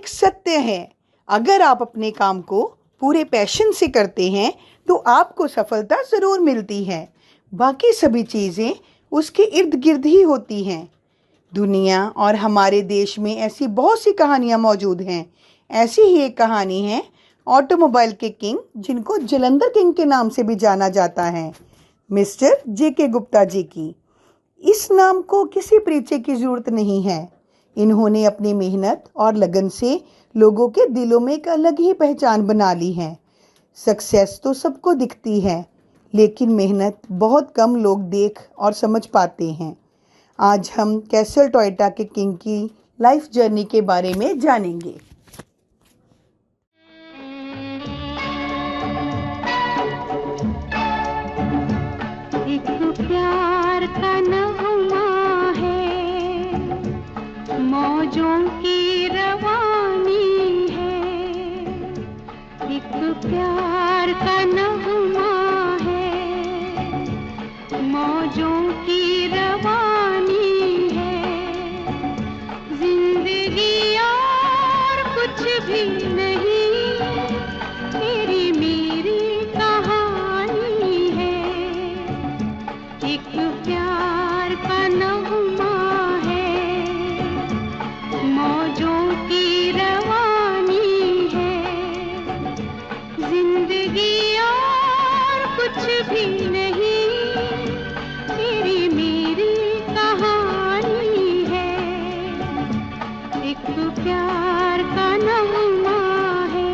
एक सत्य है, अगर आप अपने काम को पूरे पैशन से करते हैं तो आपको सफलता ज़रूर मिलती है। बाकी सभी चीज़ें उसके इर्द गिर्द ही होती हैं। दुनिया और हमारे देश में ऐसी बहुत सी कहानियाँ मौजूद हैं। ऐसी ही एक कहानी है ऑटोमोबाइल के किंग, जिनको जलंधर किंग के नाम से भी जाना जाता है, मिस्टर J.K. गुप्ता जी की। इस नाम को किसी परिचय की ज़रूरत नहीं है। इन्होंने अपनी मेहनत और लगन से लोगों के दिलों में एक अलग ही पहचान बना ली है। सक्सेस तो सबको दिखती है, लेकिन मेहनत बहुत कम लोग देख और समझ पाते हैं। आज हम कैसल टोयोटा के किंग की लाइफ जर्नी के बारे में जानेंगे। एक प्यार का नगमा है, मौजों की रवानी है। एक प्यार का नगमा है, मौजों की रवानी है। जिंदगी और कुछ भी नहीं, तेरी मेरी कहानी है। एक प्यार का नगमा है, मौजों की रवानी है। जिंदगी और कुछ भी नहीं, तेरी मेरी कहानी है। एक प्यार का नगमा है।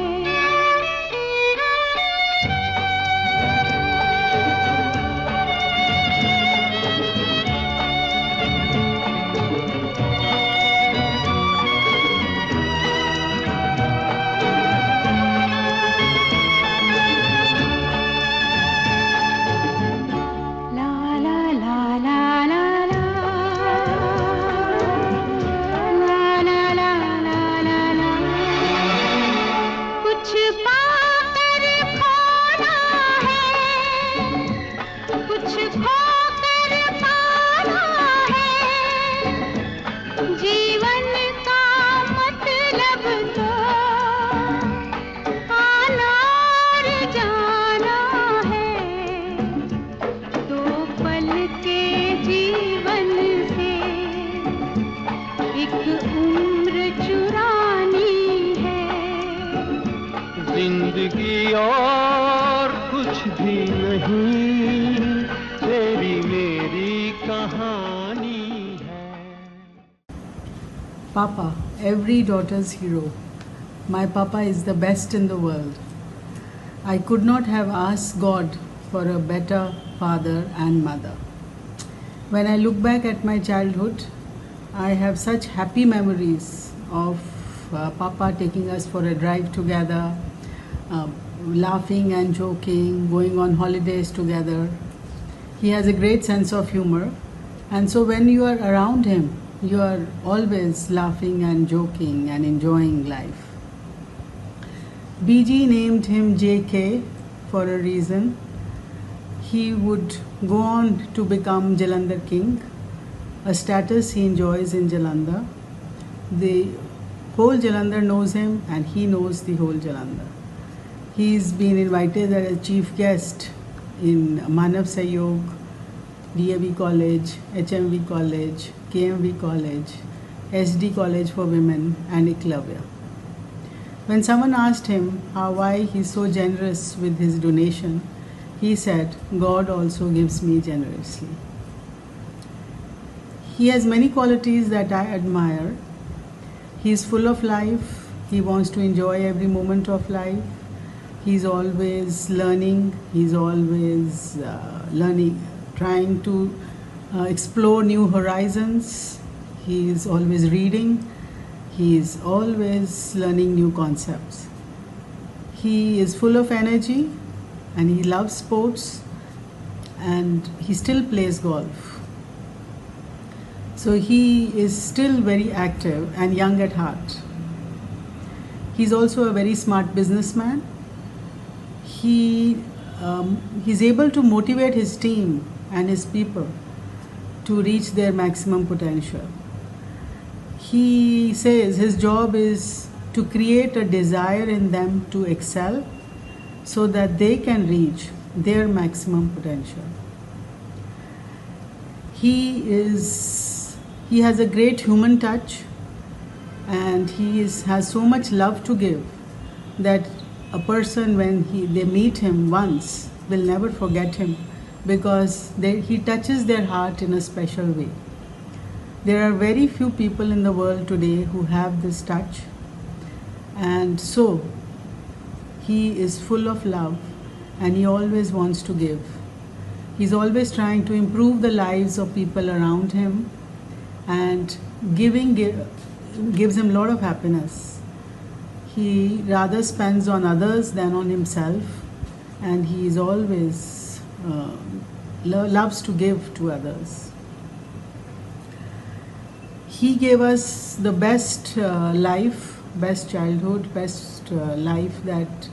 कुछ पाकर खोना है, कुछ खोकर पाना है। जीवन का मतलब तो आना और जाना है। दो पल के जीवन से एक उम्र चुरानी है। जिंदगी और कुछ भी नहीं, तेरी मेरी कहानी है। Papa, every daughter's hero. My papa is the best in the world. I could not have asked God for a better father and mother. When I look back at my childhood, I have such happy memories of Papa taking us for a drive together, laughing and joking, going on holidays together. He has a great sense of humor, and so when you are around him, you are always laughing and joking and enjoying life. BG named him JK for a reason. He would go on to become Jalandhar King, a status he enjoys in Jalandhar. The whole Jalandhar knows him and he knows the whole Jalandhar. He's been invited as a chief guest in Manav Sahyog, DAV College, HMV College, KMV College, SD College for Women and Eklavya. When someone asked him why he's so generous with his donation, he said, God also gives me generously. He has many qualities that I admire. He is full of life. He wants to enjoy every moment of life. He's always learning. He's always trying to explore new horizons. He is always reading. He is always learning new concepts. He is full of energy and he loves sports, and he still plays golf. So he is still very active and young at heart. He's also a very smart businessman. He's able to motivate his team and his people to reach their maximum potential. He says his job is to create a desire in them to excel so that they can reach their maximum potential. He has a great human touch, and has so much love to give that a person, when they meet him once, will never forget him, because he touches their heart in a special way. There are very few people in the world today who have this touch, and so he is full of love and he always wants to give. He's always trying to improve the lives of people around him, and giving gives him a lot of happiness. He rather spends on others than on himself, and he is always loves to give to others. He gave us the best life, best childhood, best life that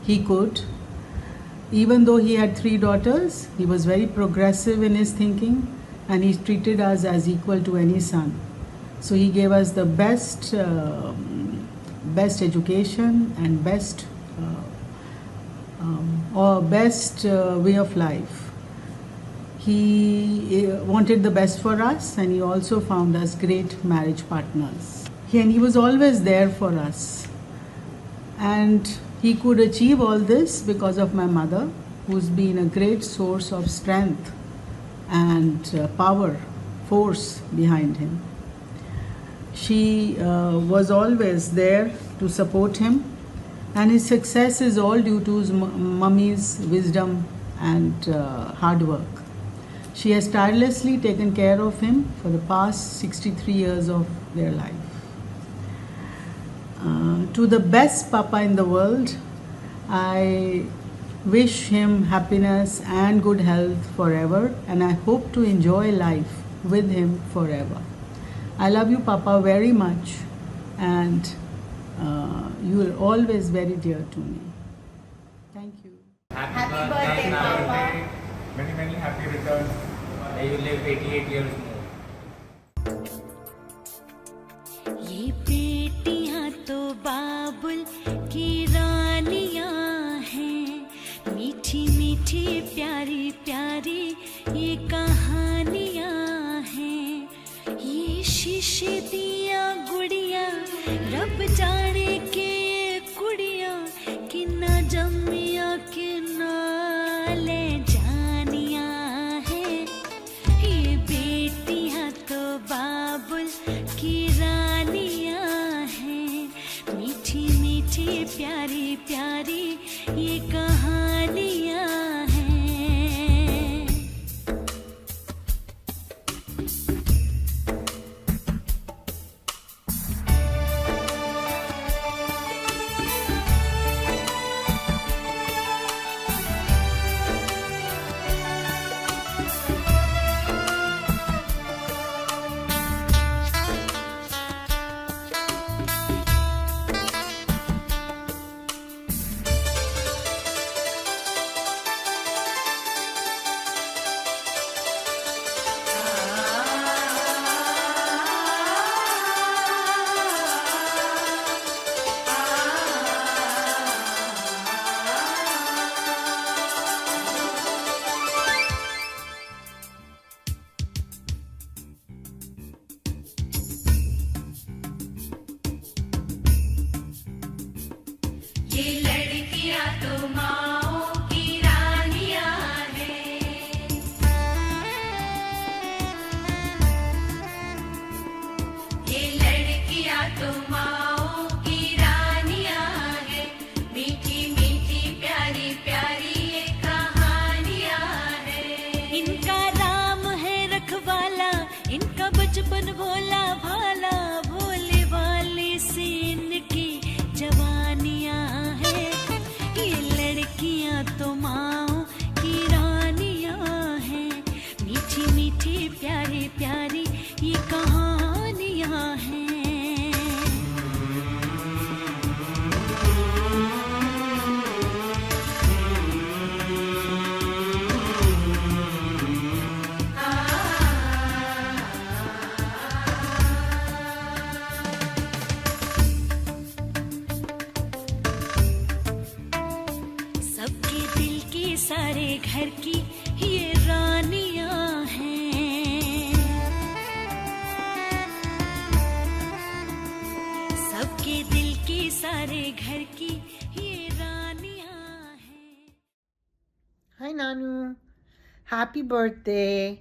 he could. Even though he had 3 daughters, he was very progressive in his thinking, and he treated us as equal to any son. So he gave us the best education and best way of life. He wanted the best for us, and he also found us great marriage partners. And he was always there for us. And he could achieve all this because of my mother, who's been a great source of strength and power, force behind him. She was always there to support him, and his success is all due to his mummy's wisdom and hard work. She has tirelessly taken care of him for the past 63 years of their life. To the best Papa in the world, I wish him happiness and good health forever, and I hope to enjoy life with him forever. I love you, Papa, very much, and you are always very dear to me. Thank you. Happy birthday, Papa. Many, many happy returns. May you live 88 years more. ये बेटियां तो बाबुल की रानियां हैं, मीठी मीठी प्यारी प्यारी ये कहानियां हैं। ये शीशे दिया गुड़िया, रब जाने के ये कुड़िया, कि ना जम्मिया कि ना ले जानियां हैं। ये बेटियां तो बाबुल की रानियां हैं, मीठी मीठी प्यारी प्यारी ये कहानियां हैं। ये लड़कियां तो माओ की रानियां हैं, ये लड़कियां तो माओ की रानियां हैं, मीठी मीठी प्यारी प्यारी ये कहानियां हैं। इनका राम है रखवाला, इनका बचपन भोला भाला, भोले वाले से इनकी जवानियां हैं। ये लड़कियां तो माओ की रानियां हैं, मीठी मीठी प्यारी प्यारी ये कहानियां हैं। घर की ये रानियां हैं। सबके दिल की सारे घर की ये रानियां हैं। Hi Nanu, happy birthday.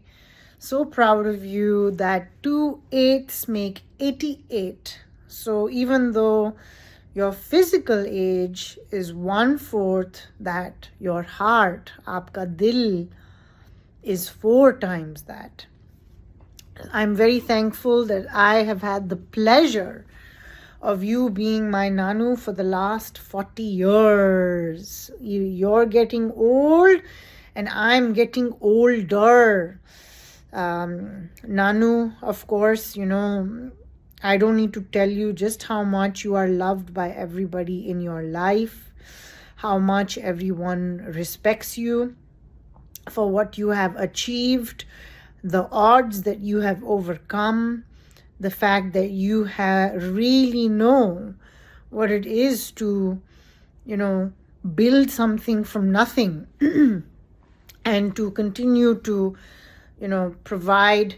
So proud of you that 2/8 make 88. So even though your physical age is 1/4 that, your heart, aapka dil, is 4 times that. I'm very thankful that I have had the pleasure of you being my Nanu for the last 40 years. You're getting old and I'm getting older. Nanu, of course, you know, I don't need to tell you just how much you are loved by everybody in your life, how much everyone respects you for what you have achieved, the odds that you have overcome, the fact that you really know what it is to, you know, build something from nothing and to continue to, you know, provide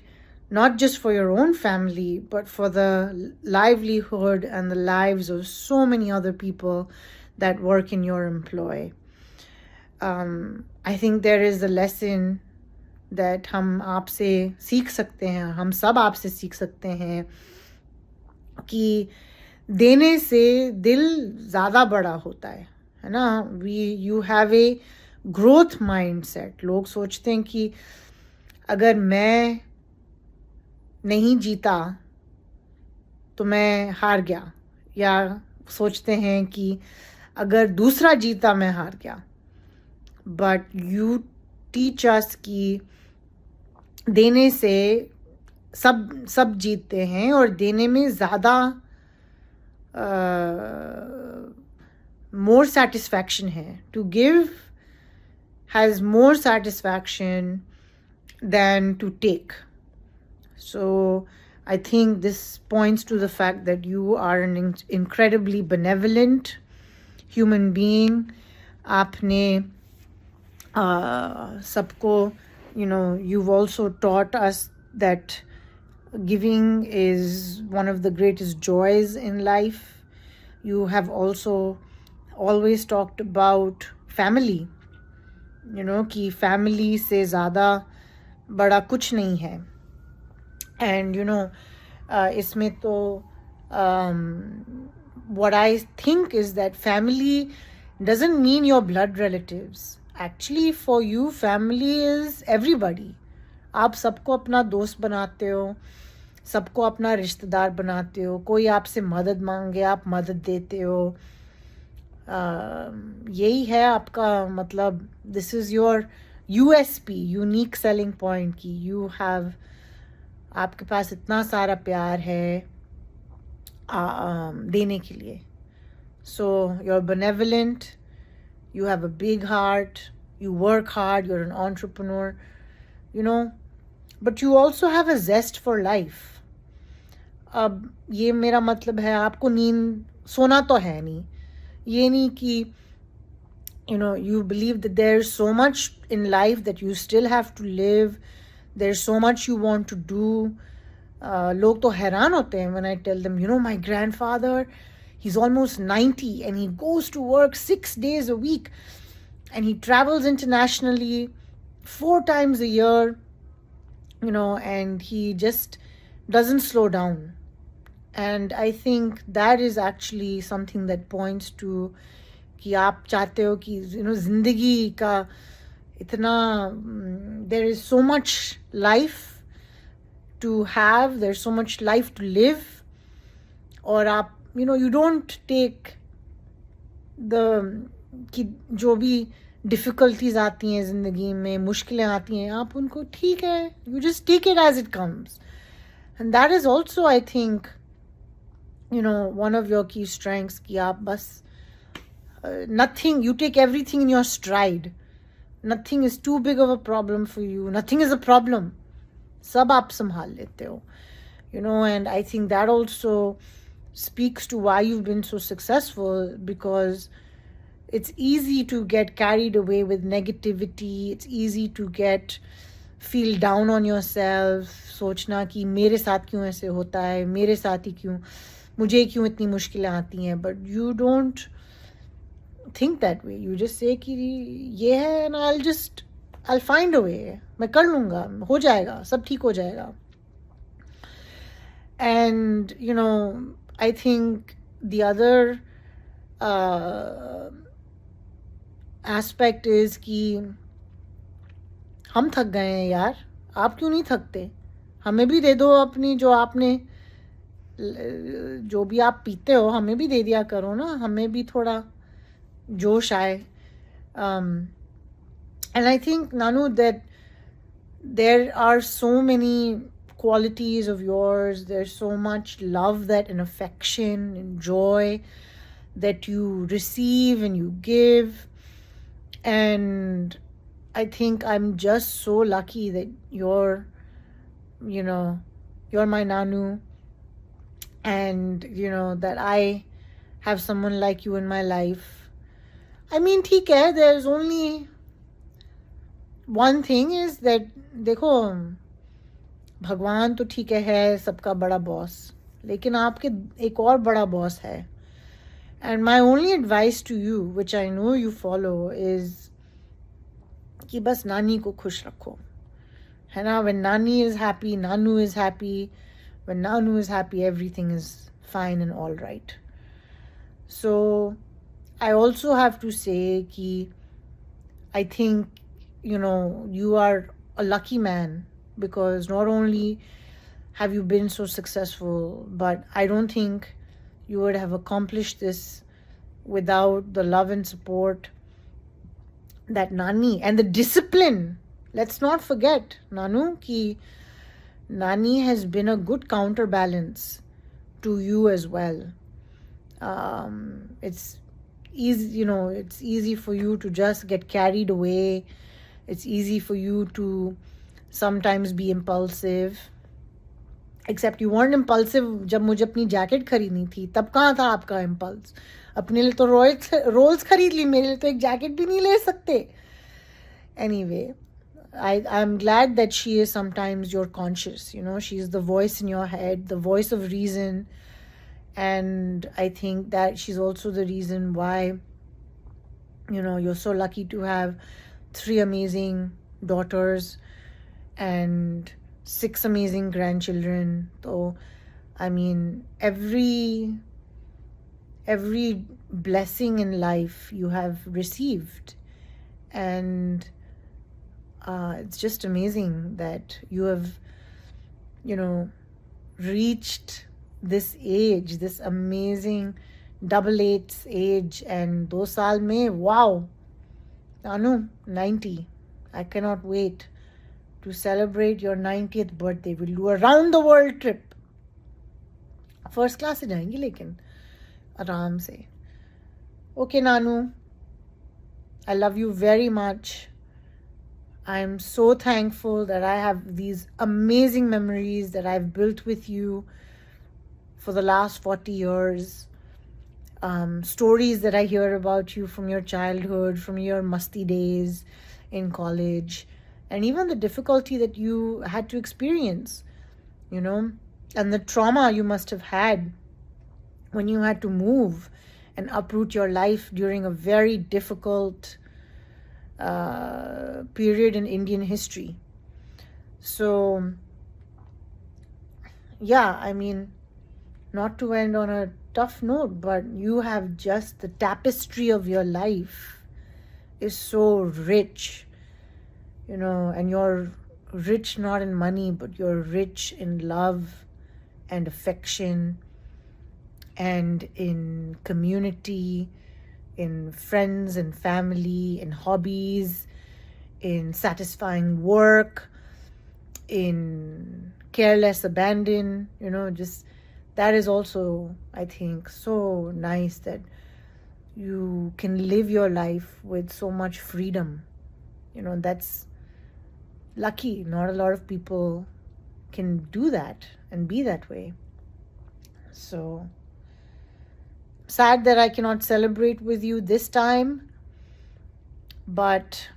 not just for your own family, but for the livelihood and the lives of so many other people that work in your employ. I think there is a lesson that हम आपसे सीख सकते हैं, हम सब आपसे सीख सकते हैं कि देने से दिल ज़्यादा बड़ा होता है ना. You have a growth mindset. लोग सोचते हैं कि अगर मैं नहीं जीता तो मैं हार गया, या सोचते हैं कि अगर दूसरा जीता मैं हार गया. बट यू टीच अस कि देने से सब जीतते हैं और देने में ज़्यादा मोर सेटिस्फैक्शन है. To give has more satisfaction than to take. So I think this points to the fact that you are an incredibly benevolent human being. Aapne sabko, you know, you've also taught us that giving is one of the greatest joys in life. You have also always talked about family, you know, कि family से ज़्यादा बड़ा कुछ नहीं है. And you know, इसमें तो what I think is that family doesn't mean your blood relatives. Actually for you family is everybody. आप सबको अपना दोस्त बनाते हो, सबको अपना रिश्तेदार बनाते हो. कोई आपसे मदद मांगे आप मदद देते हो. यही है आपका मतलब. This is your USP, unique selling point, कि you have, आपके पास इतना सारा प्यार है देने के लिए. So you're benevolent, you have a big heart, you work hard, you're an entrepreneur, you know, but you also have a zest for life. अब ये मेरा मतलब है, आपको नींद सोना तो है नहीं, ये नहीं कि you know, you believe that there's so much in life that you still have to live. There's so much you want to do. Log to हैरान होते हैं when I tell them, you know, my grandfather, he's almost 90 and he goes to work 6 days a week and he travels internationally 4 times a year, you know, and he just doesn't slow down. And I think that is actually something that points to कि आप चाहते हो कि you know ज़िंदगी का इतना, there is so much life to have, there's so much life to live, और आप you know you don't take the कि जो भी difficulties आती हैं ज़िंदगी में, मुश्किलें आती हैं, आप उनको ठीक है, you just take it as it comes. And that is also I think you know one of your key strengths, कि आप बस nothing, you take everything in your stride. Nothing is too big of a problem for you. Nothing is a problem. सब आप संभाल लेते हो, you know. And I think that also speaks to why you've been so successful, because it's easy to get carried away with negativity. It's easy to feel down on yourself, सोचना कि मेरे साथ क्यों ऐसे होता है, मेरे साथ ही क्यों, मुझे क्यों इतनी मुश्किलें आती हैं. But you don't think that way. You just say कि ये है and I'll find a way. मैं कर लूँगा, हो जाएगा, सब ठीक हो जाएगा. And you know, I think the other aspect is कि हम थक गए हैं यार, आप क्यों नहीं थकते? हमें भी दे दो अपनी जो भी आप पीते हो, हमें भी दे दिया करो ना, हमें भी थोड़ा जोश आए. And I think, Nanu, that there are so many qualities of yours, there's so much love and affection and joy that you receive and you give. And I think I'm just so lucky that you're my Nanu, and that I have someone like you in my life. I mean, ठीक है, there's only one thing is that देखो, भगवान तो ठीक है सबका बड़ा boss, लेकिन आपके एक और बड़ा बॉस है. And my only advice to you, which I know you follow, is कि बस नानी को खुश रखो, है ना? When Nani is happy, Nanu is happy. When Nanu is happy, everything is fine and all right. So I also have to say कि I think you are a lucky man, because not only have you been so successful, but I don't think you would have accomplished this without the love and support that Nani and the discipline. Let's not forget, Nanu, ki Nani has been a good counterbalance to you as well. It's easy, it's easy for you to just get carried away. It's easy for you to sometimes be impulsive. Except you weren't impulsive जब मुझे अपनी jacket खरीदनी थी, तब कहाँ था आपका impulse? अपने लिए तो रोल्स खरीद ली, मेरे लिए तो एक जैकेट भी नहीं ले सकते. Anyway, I'm glad that she is sometimes your conscious, she's the voice in your head, the voice of reason. And I think that she's also the reason why, you're so lucky to have 3 amazing daughters and 6 amazing grandchildren. So, I mean, every blessing in life you have received. And it's just amazing that you have, reached this age, this amazing 88 age. And 2 saal mein, wow, Anu, 90. I cannot wait to celebrate your 90th birthday. We'll do a round the world trip. First class se jayenge, lekin आराम से. Okay, Nanu, I love you very much. I'm so thankful that I have these amazing memories that I've built with you for the last 40 years. Stories that I hear about you from your childhood, from your musty days in college, and even the difficulty that you had to experience, and the trauma you must have had when you had to move and uproot your life during a very difficult period in Indian history. So, yeah, I mean, not to end on a tough note, but you have just the tapestry of your life is so rich, and you're rich not in money, but you're rich in love and affection and in community, in friends and family, in hobbies, in satisfying work, in careless abandon, just that is also, I think, so nice that you can live your life with so much freedom. That's lucky. Not a lot of people can do that and be that way. So sad that I cannot celebrate with you this time, but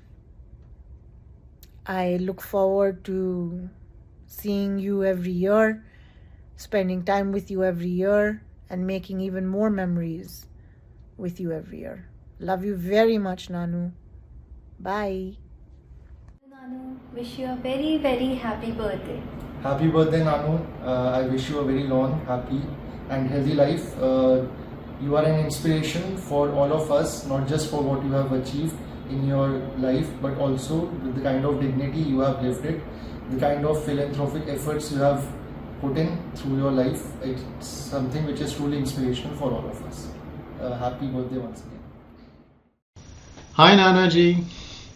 I look forward to seeing you every year, spending time with you every year, and making even more memories with you every year. Love you very much, Nanu. Bye. Nanu, wish you a very, very happy birthday. Happy birthday, Nanu. I wish you a very long, happy and healthy life. You are an inspiration for all of us, not just for what you have achieved in your life, but also with the kind of dignity you have lived it, the kind of philanthropic efforts you have put in through your life. It's something which is truly inspirational for all of us. Happy birthday once again. Hi Nana Ji.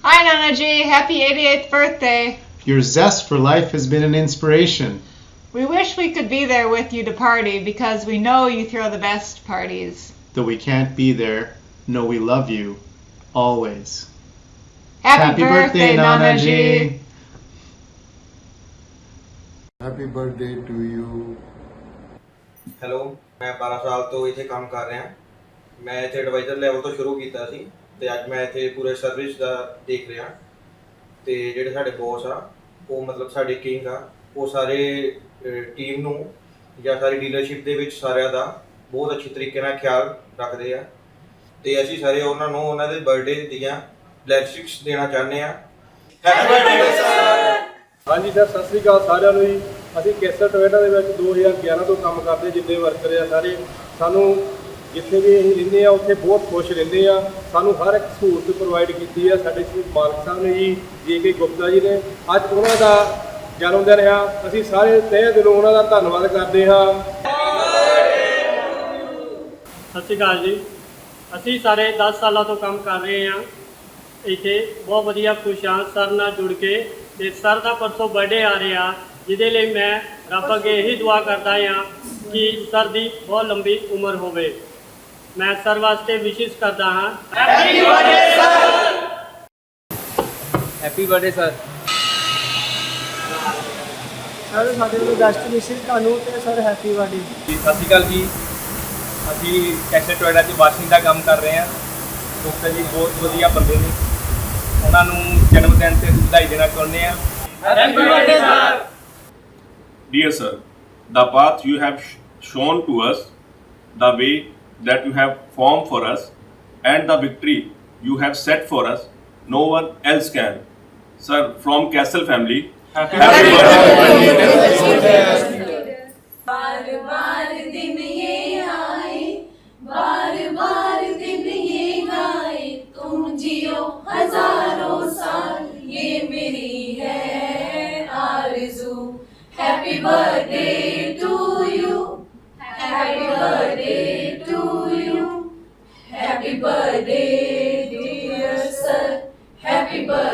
Hi Nana Ji, happy 88th birthday. Your zest for life has been an inspiration. We wish we could be there with you to party because we know you throw the best parties. Though we can't be there, know we love you always. Happy birthday, Nana Ji. Happy birthday to you. Hello, ਮੈਂ 12 ਸਾਲ ਤੋਂ ਇੱਥੇ ਕੰਮ ਕਰ ਰਿਹਾ। ਮੈਂ ਇੱਥੇ advisor level ਤੋਂ ਸ਼ੁਰੂ ਕੀਤਾ ਸੀ ਤੇ ਅੱਜ ਮੈਂ ਇੱਥੇ ਪੂਰੇ ਸਰਵਿਸ ਦਾ ਦੇਖ ਰਿਹਾ ਤੇ ਜਿਹੜੇ ਸਾਡੇ ਬੌਸ ਆ ਉਹ ਮਤਲਬ ਸਾਡੇ ਕਿੰਗ ਆ, ਉਹ ਸਾਰੇ ਟੀਮ ਨੂੰ ਜਾਂ ਸਾਰੀ ਡੀਲਰਸ਼ਿਪ ਦੇ ਵਿੱਚ ਸਾਰਿਆਂ ਦਾ ਬਹੁਤ ਅੱਛੇ ਤਰੀਕੇ ਨਾਲ ਖਿਆਲ ਰੱਖਦੇ ਆ ਤੇ ਅਸੀਂ ਸਾਰੇ ਉਹਨਾਂ ਨੂੰ ਉਹਨਾਂ ਦੇ ਬਰਥਡੇ ਦੀਆਂ ਬਲੈਸਿੰਗਸ ਦੇਣਾ ਚਾਹੁੰਦੇ ਆ। Happy birthday sir. ਹਾਂਜੀ ਸਰ, ਸਤਿ ਸ਼੍ਰੀ ਅਕਾਲ ਸਾਰਿਆਂ ਨੂੰ ਜੀ। ਅਸੀਂ ਕੇਸਰ ਟੋਇਟਾ ਦੇ ਵਿੱਚ 2011 ਤੋਂ ਕੰਮ ਕਰਦੇ, ਜਿੰਨੇ ਵਰਕਰ ਆ ਸਾਰੇ, ਸਾਨੂੰ ਜਿੱਥੇ ਵੀ ਅਸੀਂ ਰਹਿੰਦੇ ਆ ਉੱਥੇ ਬਹੁਤ ਖੁਸ਼ ਰਹਿੰਦੇ ਆ। ਸਾਨੂੰ ਹਰ ਇੱਕ ਸਹੂਲਤ ਪ੍ਰੋਵਾਈਡ ਕੀਤੀ ਆ ਸਾਡੇ ਮਾਲਕ ਸਾਹਿਬ ਨੇ ਜੀ, ਜੇ ਗੁਪਤਾ ਜੀ ਨੇ। ਅੱਜ ਉਹਨਾਂ ਦਾ ਜਨਮ ਦਿਨ ਆ, ਅਸੀਂ ਸਾਰੇ ਤਹਿ ਦਿਲੋਂ ਉਹਨਾਂ ਦਾ ਧੰਨਵਾਦ ਕਰਦੇ ਹਾਂ। ਸਤਿ ਸ਼੍ਰੀ ਅਕਾਲ ਜੀ। ਅਸੀਂ ਸਾਰੇ 10 ਸਾਲਾਂ ਤੋਂ ਕੰਮ ਕਰ ਰਹੇ ਹਾਂ ਇੱਥੇ, ਬਹੁਤ ਵਧੀਆ ਖੁਸ਼ ਹਾਂ ਸਰ ਨਾਲ ਜੁੜ ਕੇ। ਤੇ ਸਰ ਦਾ ਪਰਸੋਂ ਬਰਥਡੇ ਆ ਰਿਹਾ, ਜਿਹਦੇ ਲਈ ਮੈਂ ਰੱਬ ਅੱਗੇ ਇਹੀ ਦੁਆ ਕਰਦਾ ਹਾਂ ਕਿ ਸਰ ਦੀ ਬਹੁਤ ਲੰਬੀ ਉਮਰ ਹੋਵੇ। ਮੈਂ ਸਰ ਵਾਸਤੇ ਵਿਸ਼ੇਸ ਕਰਦਾ ਹਾਂ। Happy birthday sir. Happy birthday sir. Sir ਸਾਡੇ ਵੱਲੋਂ ਬੈਸਟ ਵਿਸ਼ੇਸ ਤੁਹਾਨੂੰ ਤੇ ਸਰ ਹੈਪੀ ਬਰਥਡੇ। ਸਤਿ ਸ਼੍ਰੀ ਅਕਾਲ ਜੀ। ਅਸੀਂ ਕੇਸਰ ਟੋਇਟਾ 'ਚ ਵਾਸ਼ਿੰਗ ਦਾ ਕੰਮ ਕਰ ਰਹੇ ਹਾਂ। ਡਾਕਟਰ ਜੀ ਬਹੁਤ ਵਧੀਆ ਬੰਦੇ ਨੇ, ਉਹਨਾਂ ਨੂੰ ਜਨਮ ਦਿਨ ਤੇ ਵਧਾਈ ਦੇਣਾ ਚਾਹੁੰਦੇ ਹਾਂ। Happy birthday sir. Dear sir, the path you have shown to us, the way that you have formed for us, and the victory you have set for us, no one else can. Sir, from Castle family, happy birthday. बार बार दिन ये आए, बार बार दिन ये गाए, तुम जियो हजारों साल, ये मेरी है आरज़ू। Happy birthday to you, happy birthday to you, happy birthday dear sir, happy birthday.